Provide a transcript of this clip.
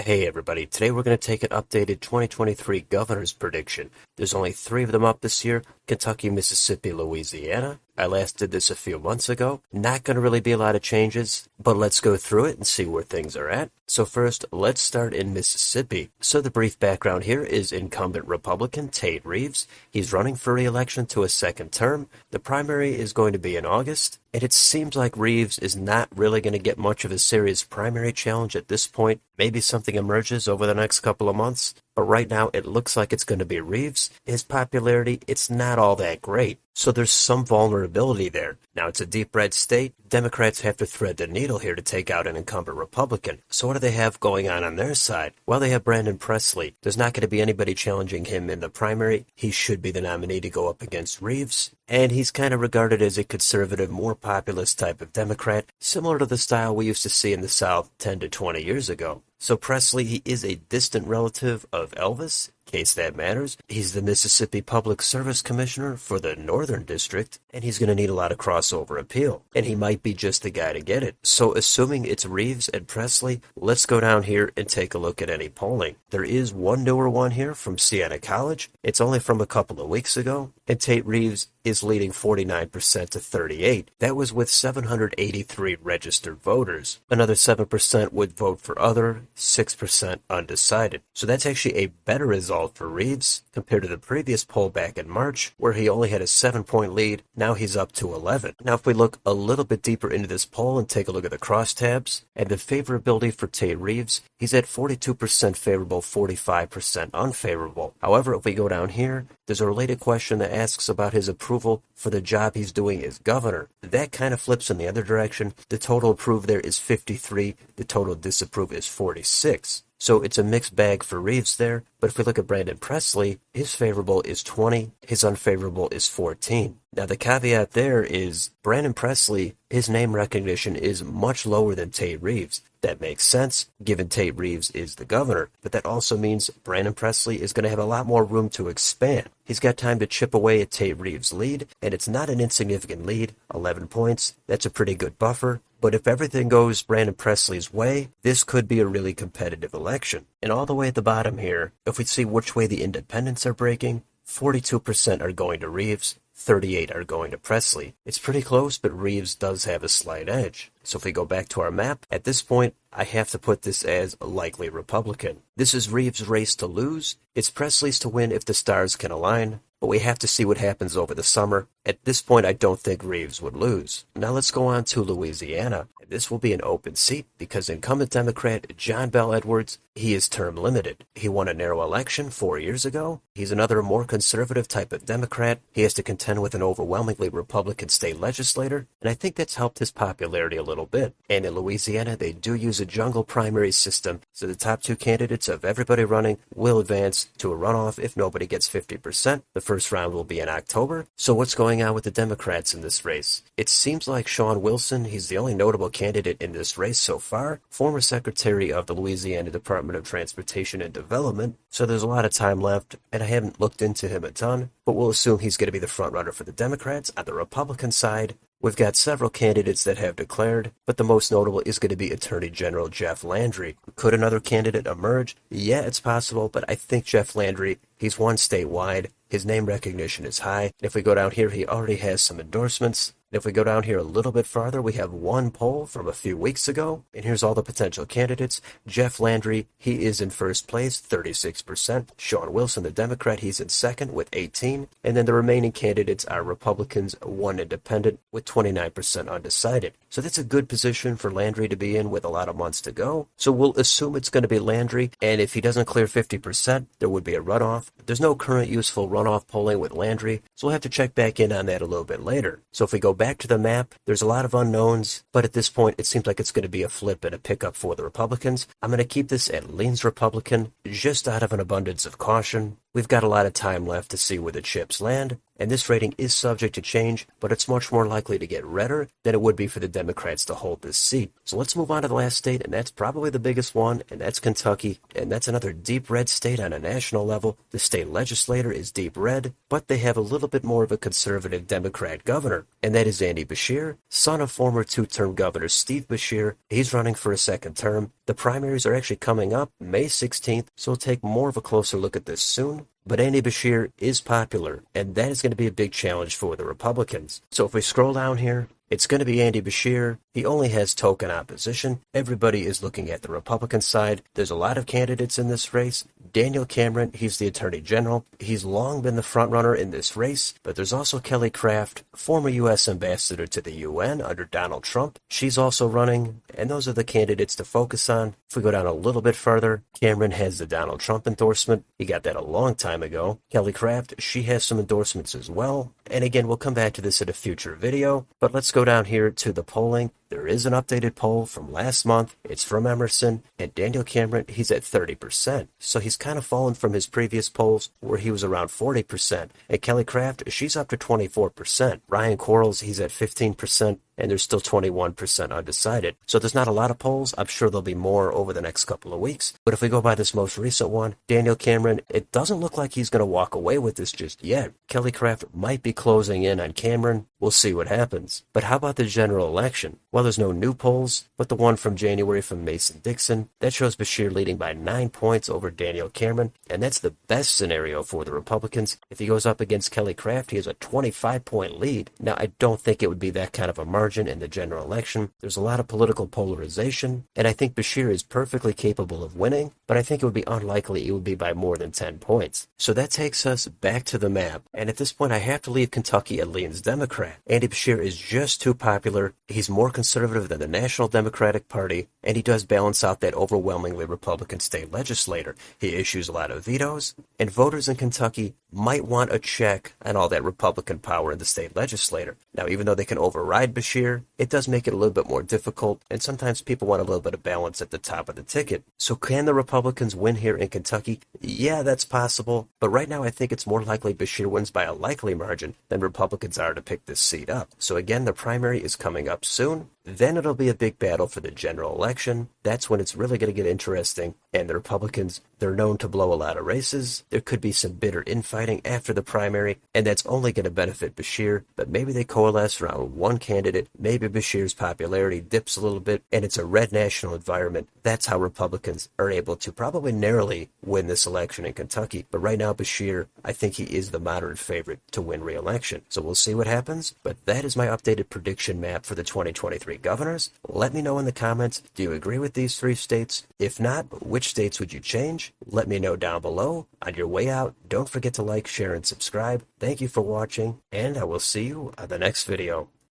Hey everybody, today we're going to take an updated 2023 governor's prediction. There's only 3 of them up this year: Kentucky, Mississippi, Louisiana. I last did this a few months ago. Not going to really be a lot of changes, but let's go through it and see where things are at. So first, let's start in Mississippi. So the brief background here is incumbent Republican Tate Reeves. He's running for re-election to a second term. The primary is going to be in August, and it seems like Reeves is not really going to get much of a serious primary challenge at this point. Maybe something emerges over the next couple of months, but right now it looks like it's going to be Reeves. His popularity, it's not all that great, so there's some vulnerability there. Now, it's a deep red state. Democrats have to thread the needle here to take out an incumbent Republican. So what do they have going on their side? Well, they have Brandon Presley. There's not going to be anybody challenging him in the primary. He should be the nominee to go up against Reeves, and he's kind of regarded as a conservative, more populist type of Democrat, similar to the style we used to see in the South 10 to 20 years ago. So Presley, he is a distant relative of Elvis, in case that matters. He's the Mississippi Public Service Commissioner for the Northern District, and he's going to need a lot of crossover appeal, and he might be just the guy to get it. So assuming it's Reeves and Presley, let's go down here and take a look at any polling. There is one newer one here from Siena College. It's only from a couple of weeks ago, and Tate Reeves is leading 49% to 38%. That was with 783 registered voters. Another 7% would vote for other, 6% undecided. So that's actually a better result for Reeves compared to the previous poll back in March, where he only had a 7-point lead. Now he's up to 11. Now if we look a little bit deeper into this poll and take a look at the crosstabs and the favorability for Tate Reeves, he's at 42% favorable, 45% unfavorable. However, if we go down here, there's a related question that asks about his approval for the job he's doing as governor. That kind of flips in the other direction. The total approve there is 53, the total disapprove is 46. So it's a mixed bag for Reeves there, but if we look at Brandon Presley, his favorable is 20, his unfavorable is 14. Now the caveat there is Brandon Presley, his name recognition is much lower than Tate Reeves. That makes sense, given Tate Reeves is the governor, but that also means Brandon Presley is going to have a lot more room to expand. He's got time to chip away at Tate Reeves' lead, and it's not an insignificant lead, 11 points. That's a pretty good buffer. But if everything goes Brandon Presley's way, this could be a really competitive election. And all the way at the bottom here, if we see which way the independents are breaking, 42% are going to Reeves, 38 are going to Presley. It's pretty close, but Reeves does have a slight edge. So if we go back to our map, at this point, I have to put this as a likely Republican. This is Reeves' race to lose. It's Presley's to win if the stars can align, but we have to see what happens over the summer. At this point, I don't think Reeves would lose. Now let's go on to Louisiana. This will be an open seat because incumbent Democrat John Bel Edwards, he is term limited. He won a narrow election 4 years ago. He's another more conservative type of Democrat. He has to contend with an overwhelmingly Republican state legislator, and I think that's helped his popularity a little bit. And in Louisiana, they do use a jungle primary system, so the top 2 candidates of everybody running will advance to a runoff if nobody gets 50%. The first round will be in October. So what's going on with the Democrats in this race? It seems like Sean Wilson, he's the only notable candidate in this race so far, former Secretary of the Louisiana Department of Transportation and Development, so there's a lot of time left, and I haven't looked into him a ton, but we'll assume he's going to be the front runner for the Democrats. On the Republican side, we've got several candidates that have declared, but the most notable is going to be Attorney General Jeff Landry. Could another candidate emerge? Yeah, it's possible, but I think Jeff Landry, he's won statewide. His name recognition is high. If we go down here, he already has some endorsements. If we go down here a little bit farther, we have one poll from a few weeks ago, and here's all the potential candidates. Jeff Landry, he is in first place, 36%. Sean Wilson, the Democrat, he's in second with 18%. And then the remaining candidates are Republicans, 1 independent, with 29% undecided. So that's a good position for Landry to be in with a lot of months to go. So we'll assume it's going to be Landry, and if he doesn't clear 50%, there would be a runoff. There's no current useful runoff polling with Landry, so we'll have to check back in on that a little bit later. So if we go back to the map, there's a lot of unknowns, but at this point, it seems like it's going to be a flip and a pickup for the Republicans. I'm going to keep this at leans Republican, just out of an abundance of caution. we've got a lot of time left to see where the chips land, and this rating is subject to change, but it's much more likely to get redder than it would be for the Democrats to hold this seat. So let's move on to the last state, and that's probably the biggest one, and that's Kentucky, and that's another deep red state on a national level. The state legislature is deep red, but they have a little bit more of a conservative Democrat governor, and that is Andy Beshear, son of former two-term Governor Steve Beshear. He's running for a second term. The primaries are actually coming up May 16th, so we'll take more of a closer look at this soon. But Andy Beshear is popular, and that is going to be a big challenge for the Republicans. So if we scroll down here, it's going to be Andy Beshear. He only has token opposition. Everybody is looking at the Republican side. There's a lot of candidates in this race. Daniel Cameron, he's the Attorney General. He's long been the frontrunner in this race, but there's also Kelly Craft, former U.S. Ambassador to the UN under Donald Trump. She's also running, and those are the candidates to focus on. If we go down a little bit further, Cameron has the Donald Trump endorsement. He got that a long time ago. Kelly Craft, she has some endorsements as well. And again, we'll come back to this in a future video, but let's go down here to the polling. There is an updated poll from last month. It's from Emerson, and Daniel Cameron, he's at 30%. So he's kind of fallen from his previous polls where he was around 40%. And Kelly Craft, she's up to 24%. Ryan Quarles, he's at 15%. And there's still 21% undecided. So there's not a lot of polls. I'm sure there'll be more over the next couple of weeks. But if we go by this most recent one, Daniel Cameron, it doesn't look like he's going to walk away with this just yet. Kelly Craft might be closing in on Cameron. We'll see what happens. But how about the general election? Well, there's no new polls, but the one from January from Mason-Dixon, that shows Beshear leading by 9 points over Daniel Cameron, and that's the best scenario for the Republicans. If he goes up against Kelly Craft, he has a 25-point lead. Now, I don't think it would be that kind of a margin in the general election. There's a lot of political polarization, and I think Beshear is perfectly capable of winning, but I think it would be unlikely it would be by more than 10 points. So that takes us back to the map, and at this point I have to leave Kentucky and leans Democrat. Andy Beshear is just too popular. He's more conservative than the National Democratic Party, and he does balance out that overwhelmingly Republican state legislature. He issues a lot of vetoes, and voters in Kentucky might want a check on all that Republican power in the state legislature. Now, even though they can override Beshear, it does make it a little bit more difficult, and sometimes people want a little bit of balance at the top of the ticket. So can the Republicans win here in Kentucky? Yeah, that's possible, but right now I think it's more likely Beshear wins by a likely margin than Republicans are to pick this seat up. So again, the primary is coming up soon. Then it'll be a big battle for the general election. That's when it's really going to get interesting. And the Republicans, they're known to blow a lot of races. There could be some bitter infighting after the primary, and that's only going to benefit Beshear. But maybe they coalesce around one candidate. Maybe Beshear's popularity dips a little bit, and it's a red national environment. That's how Republicans are able to probably narrowly win this election in Kentucky. But right now, Beshear, I think he is the moderate favorite to win re-election. So we'll see what happens. But that is my updated prediction map for the 2023 governors. Let me know in the comments, do you agree with these 3 states? If not, which states would you change? Let me know down below. On your way out, don't forget to like, share, and subscribe. Thank you for watching, and I will see you on the next video.